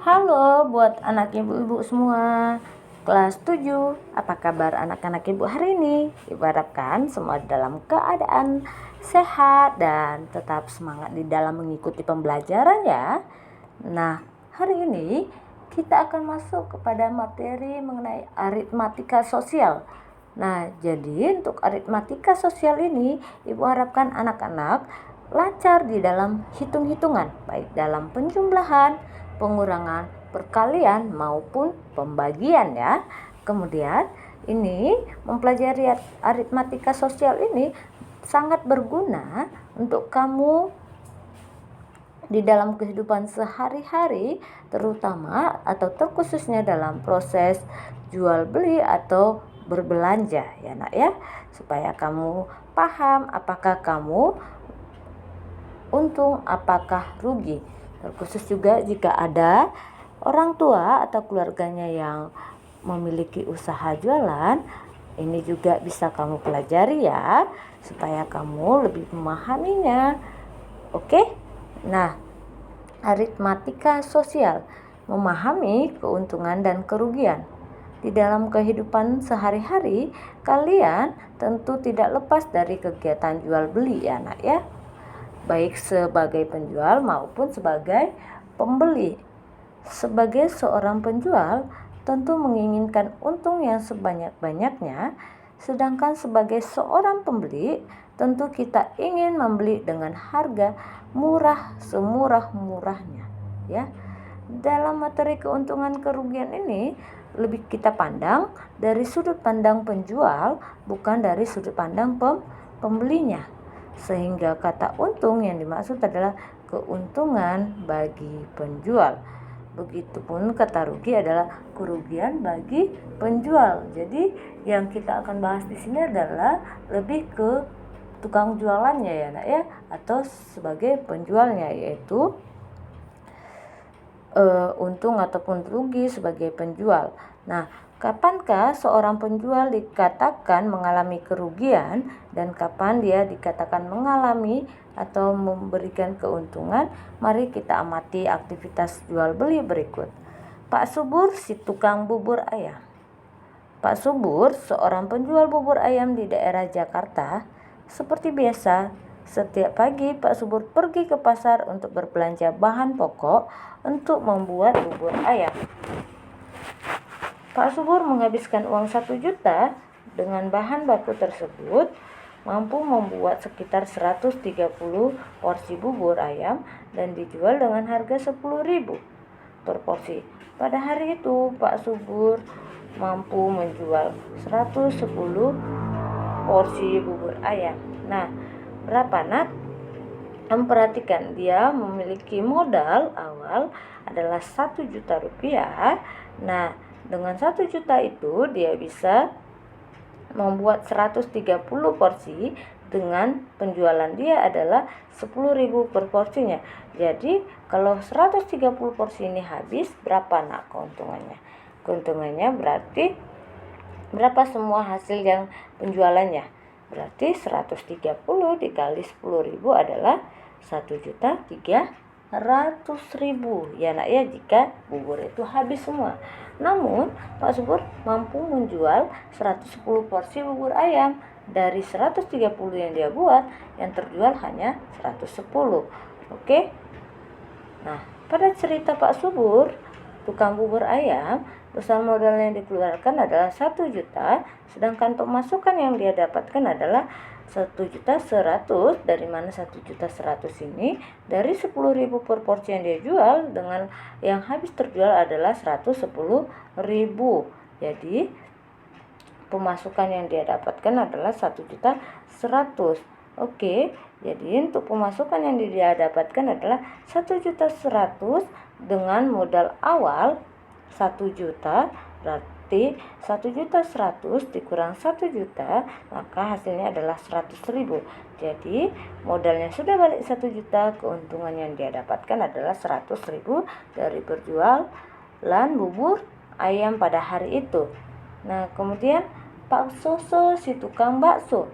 Halo buat anak ibu-ibu semua. Kelas 7, apa kabar anak-anak ibu hari ini? Ibu harapkan semua dalam keadaan sehat dan tetap semangat di dalam mengikuti pembelajaran ya. Nah, hari ini kita akan masuk kepada materi mengenai aritmatika sosial. Nah, jadi untuk aritmatika sosial ini, Ibu harapkan anak-anak lancar di dalam hitung-hitungan, baik dalam penjumlahan, pengurangan, perkalian maupun pembagian ya. Kemudian ini mempelajari aritmatika sosial ini sangat berguna untuk kamu di dalam kehidupan sehari-hari, terutama atau terkhususnya dalam proses jual beli atau berbelanja ya nak ya, supaya kamu paham apakah kamu untung apakah rugi. Terkhusus juga jika ada orang tua atau keluarganya yang memiliki usaha jualan, ini juga bisa kamu pelajari ya, supaya kamu lebih memahaminya. Oke? Nah, aritmatika sosial, memahami keuntungan dan kerugian. Di dalam kehidupan sehari-hari, kalian tentu tidak lepas dari kegiatan jual beli ya nak ya, baik sebagai penjual maupun sebagai pembeli. Sebagai seorang penjual, tentu menginginkan untung yang sebanyak-banyaknya, sedangkan sebagai seorang pembeli, tentu kita ingin membeli dengan harga murah semurah-murahnya, ya. Dalam materi keuntungan kerugian ini, lebih kita pandang dari sudut pandang penjual, bukan dari sudut pandang pembelinya. Sehingga kata untung yang dimaksud adalah keuntungan bagi penjual. Begitupun kata rugi adalah kerugian bagi penjual. Jadi yang kita akan bahas di sini adalah lebih ke tukang jualannya ya nak ya, atau sebagai penjualnya, yaitu untung ataupun rugi sebagai penjual. Nah, kapankah seorang penjual dikatakan mengalami kerugian dan kapan dia dikatakan mengalami atau memberikan keuntungan? Mari kita amati aktivitas jual beli berikut. Pak Subur, si tukang bubur ayam. Pak Subur, seorang penjual bubur ayam di daerah Jakarta. Seperti biasa, setiap pagi Pak Subur pergi ke pasar untuk berbelanja bahan pokok untuk membuat bubur ayam. Pak Subur menghabiskan uang 1 juta. Dengan bahan baku tersebut mampu membuat sekitar 130 porsi bubur ayam dan dijual dengan harga 10.000 per porsi. Pada hari itu Pak Subur mampu menjual 110 porsi bubur ayam. Nah, berapa nak? Memperhatikan dia memiliki modal awal adalah 1 juta rupiah. Nah, dengan 1 juta itu dia bisa membuat 130 porsi dengan penjualan dia adalah 10.000 per porsinya. Jadi kalau 130 porsi ini habis, berapa nak keuntungannya? Keuntungannya berarti berapa semua hasil yang penjualannya? Berarti 130 dikali 10.000 adalah 1.300.000 ya nak ya, jika bubur itu habis semua. Namun Pak Subur mampu menjual 110 porsi bubur ayam. Dari 130 yang dia buat, yang terjual hanya 110. Oke. Nah, pada cerita Pak Subur, tukang bubur ayam, besar modal yang dikeluarkan adalah 1 juta, sedangkan pemasukan yang dia dapatkan adalah 1.100.000. Dari mana 1.100.000 ini? Dari 10.000 per porsi yang dia jual, dengan yang habis terjual adalah 110.000. Jadi pemasukan yang dia dapatkan adalah 1.100.000. Oke, jadi untuk pemasukan yang dia dapatkan adalah 1.100.000 dengan modal awal 1 juta, berarti 1.100.000 dikurang 1 juta, maka hasilnya adalah 100.000. Jadi modalnya sudah balik 1 juta, keuntungan yang dia dapatkan adalah 100.000 dari berjualan bubur ayam pada hari itu. Nah, kemudian Pak Soso, si tukang bakso.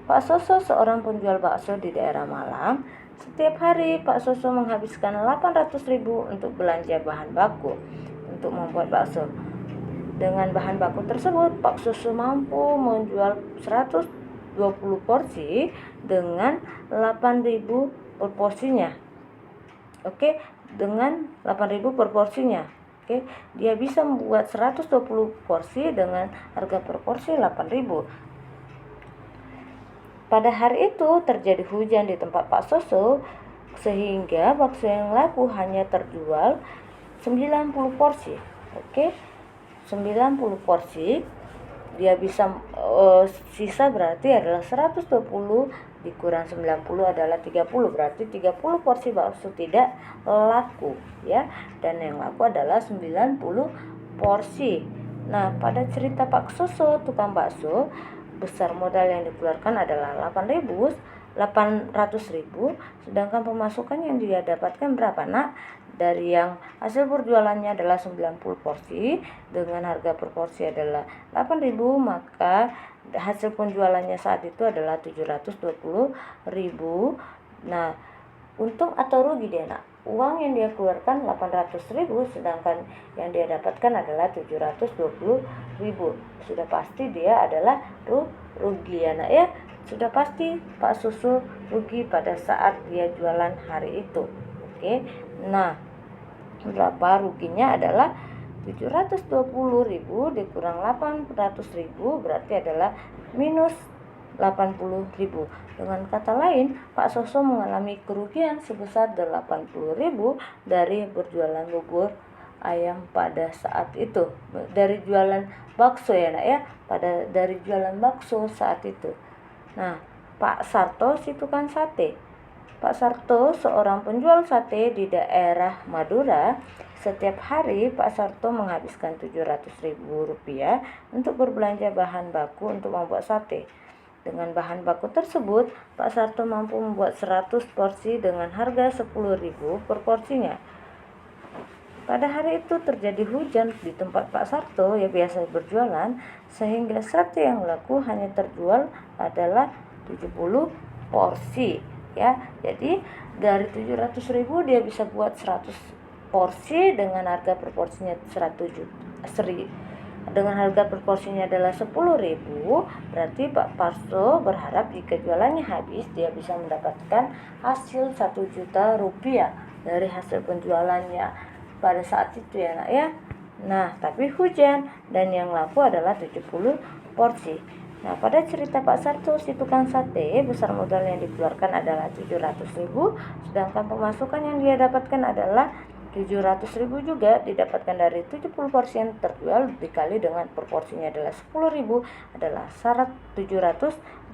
Pak Soso seorang penjual bakso di daerah Malang. Setiap hari Pak Soso menghabiskan 800.000 untuk belanja bahan baku untuk membuat bakso. Dengan bahan baku tersebut, Pak Soso mampu menjual 120 porsi dengan 8.000 per porsinya. Oke, dengan 8.000 per porsinya. Oke, dia bisa membuat 120 porsi dengan harga per porsi 8.000. Pada hari itu terjadi hujan di tempat Pak Soso, sehingga bakso yang laku hanya terjual 90 porsi. Oke, 90 porsi. Dia bisa sisa berarti adalah 120 dikurang 90 adalah 30, berarti 30 porsi bakso tidak laku ya, dan yang laku adalah 90 porsi. Nah, pada cerita Pak Soso tukang bakso, besar modal yang dikeluarkan adalah 800.000, sedangkan pemasukan yang dia dapatkan berapa, Nak? Dari yang hasil berjualannya adalah 90 porsi dengan harga per porsi adalah 8.000, maka hasil penjualannya saat itu adalah 720.000. Nah, untung atau rugi dia, Nak? Uang yang dia keluarkan 800.000, sedangkan yang dia dapatkan adalah 720.000. Sudah pasti dia adalah rugi ya, Nak ya. Sudah pasti Pak Soso rugi pada saat dia jualan hari itu. Oke. Nah, berapa ruginya adalah 720.000 dikurang 800.000 berarti adalah minus 80.000. Dengan kata lain, Pak Soso mengalami kerugian sebesar 80.000 dari berjualan bubur ayam pada saat itu. Dari jualan bakso ya, Nak ya. Dari jualan bakso saat itu. Nah, Pak Sarto si tukang sate. Pak Sarto seorang penjual sate di daerah Madura. Setiap hari Pak Sarto menghabiskan 700.000 rupiah untuk berbelanja bahan baku untuk membuat sate. Dengan bahan baku tersebut, Pak Sarto mampu membuat 100 porsi dengan harga 10.000 per porsinya. Pada hari itu terjadi hujan di tempat Pak Sarto yang biasa berjualan, sehingga sate yang laku hanya terjual adalah 70 porsi ya. Jadi dari 700.000 dia bisa buat 100 porsi dengan harga per porsinya 100.000. Dengan harga per porsinya adalah 10.000, berarti Pak Parso berharap jika jualannya habis dia bisa mendapatkan hasil 1 juta rupiah dari hasil penjualannya pada saat itu ya, Nak ya. Nah, tapi hujan dan yang laku adalah 70 porsi. Nah, pada cerita Pak Sarto si tukang sate, besar modal yang dikeluarkan adalah 700.000, sedangkan pemasukan yang dia dapatkan adalah 700.000 juga didapatkan dari 70 porsi yang terjual dikali dengan per porsinya adalah 10.000 adalah 700.000.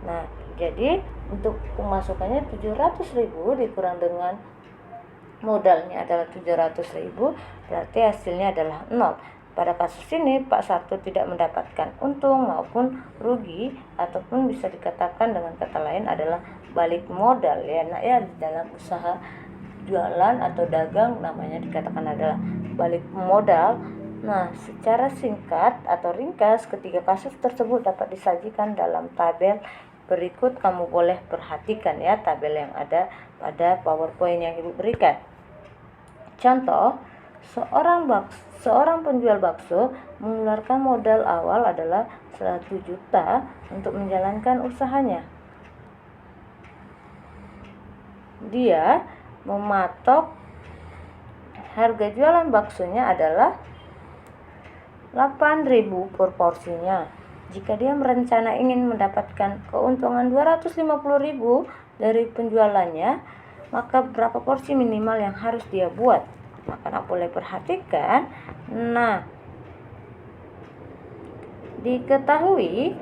Nah, jadi untuk pemasukannya 700.000 dikurang dengan modalnya adalah 700.000, berarti hasilnya adalah 0. Pada kasus ini Pak Sarto tidak mendapatkan untung maupun rugi, ataupun bisa dikatakan dengan kata lain adalah balik modal ya, Nak ya. Dalam usaha jualan atau dagang namanya dikatakan adalah balik modal. Nah, secara singkat atau ringkas ketiga kasus tersebut dapat disajikan dalam tabel berikut. Kamu boleh perhatikan ya tabel yang ada pada PowerPoint yang Ibu berikan. Contoh, seorang penjual bakso mengeluarkan modal awal adalah 1 juta untuk menjalankan usahanya. Dia mematok harga jualan baksonya adalah 8.000 per porsinya. Jika dia merencana ingin mendapatkan keuntungan 250.000 dari penjualannya, maka berapa porsi minimal yang harus dia buat? Maka Nak boleh perhatikan. Nah, diketahui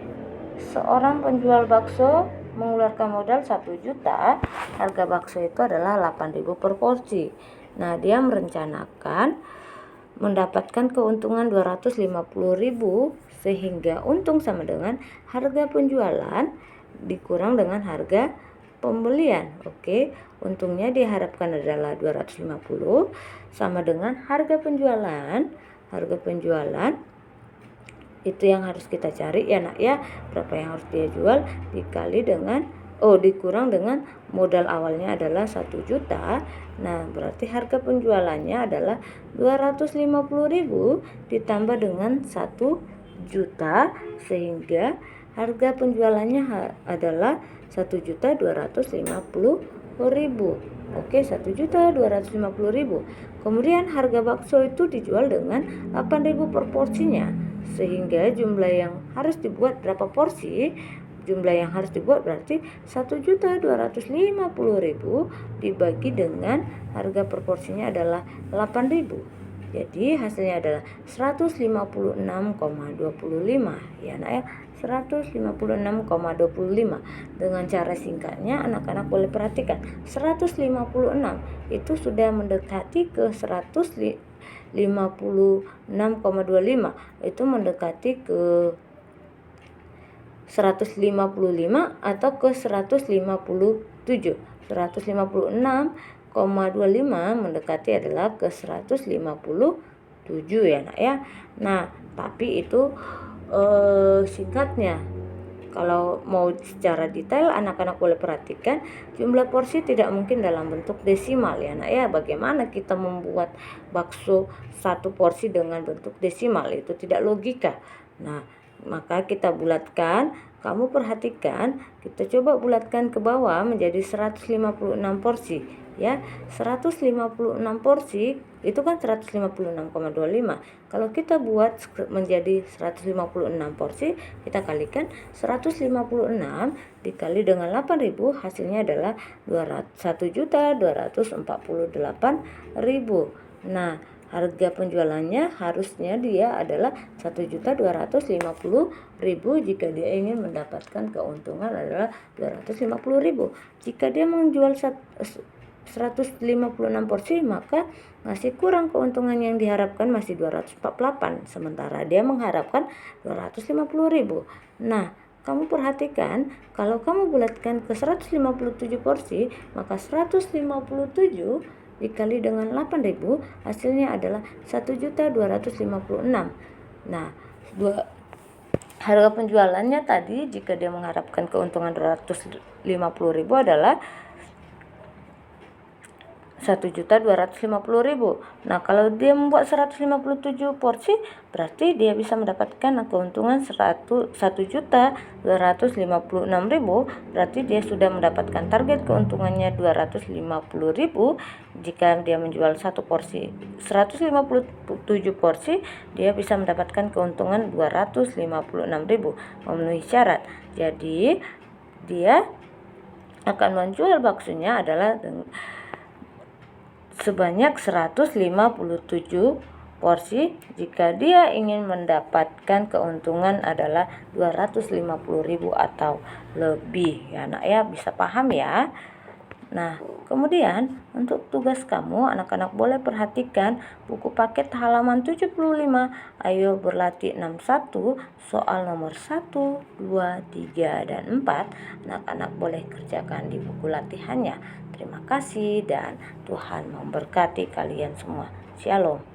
seorang penjual bakso mengeluarkan modal 1 juta, harga bakso itu adalah 8.000 per porsi. Nah, dia merencanakan mendapatkan keuntungan 250.000, sehingga untung sama dengan harga penjualan dikurang dengan harga pembelian. Oke, untungnya diharapkan adalah 250 sama dengan harga penjualan. Harga penjualan itu yang harus kita cari ya, Nak ya. Berapa yang harus dia jual dikali dengan dikurang dengan modal awalnya adalah 1 juta. Nah, berarti harga penjualannya adalah 250.000 ditambah dengan 1 juta, sehingga harga penjualannya adalah 1.250.000. Oke, 1.250.000. Kemudian harga bakso itu dijual dengan 8.000 per porsinya, sehingga jumlah yang harus dibuat berapa porsi? Jumlah yang harus dibuat berarti 1.250.000 dibagi dengan harga per porsinya adalah 8.000. Jadi hasilnya adalah 156,25 ya nak ya, 156,25. Dengan cara singkatnya anak-anak boleh perhatikan 156 itu sudah mendekati ke 156,25, itu mendekati ke 155 atau ke 157. 156,25 mendekati adalah ke 157 ya nak ya. Nah, tapi itu singkatnya. Kalau mau secara detail anak-anak boleh perhatikan jumlah porsi tidak mungkin dalam bentuk desimal ya nak ya. Bagaimana kita membuat bakso satu porsi dengan bentuk desimal, itu tidak logika. Nah, maka kita bulatkan. Kamu perhatikan, kita coba bulatkan ke bawah menjadi 156 porsi ya. 156 porsi itu kan 156,25. Kalau kita buat menjadi 156 porsi, kita kalikan 156 dikali dengan 8.000, hasilnya adalah 1.248.000. Nah, harga penjualannya harusnya dia adalah 1.250.000 jika dia ingin mendapatkan keuntungan adalah 250.000. Jika dia menjual 156 porsi, maka masih kurang keuntungan yang diharapkan, masih 248, sementara dia mengharapkan 250.000. Nah, kamu perhatikan, kalau kamu bulatkan ke 157 porsi, maka 157 dikali dengan 8.000 hasilnya adalah 1.256. Nah, harga penjualannya tadi jika dia mengharapkan keuntungan 250.000 adalah 1.250.000. Nah, kalau dia membuat 157 porsi, berarti dia bisa mendapatkan keuntungan 1.256.000. Berarti dia sudah mendapatkan target keuntungannya 250.000. Jika dia menjual 157 porsi, dia bisa mendapatkan keuntungan 256.000, memenuhi syarat. Jadi, dia akan menjual baksonya adalah sebanyak 157 porsi jika dia ingin mendapatkan keuntungan adalah 250.000 atau lebih ya nak ya, bisa paham ya. Nah, kemudian untuk tugas kamu anak-anak boleh perhatikan buku paket halaman 75. Ayo berlatih 61, soal nomor 1, 2, 3, dan 4. Anak-anak boleh kerjakan di buku latihannya. Terima kasih dan Tuhan memberkati kalian semua. Shalom.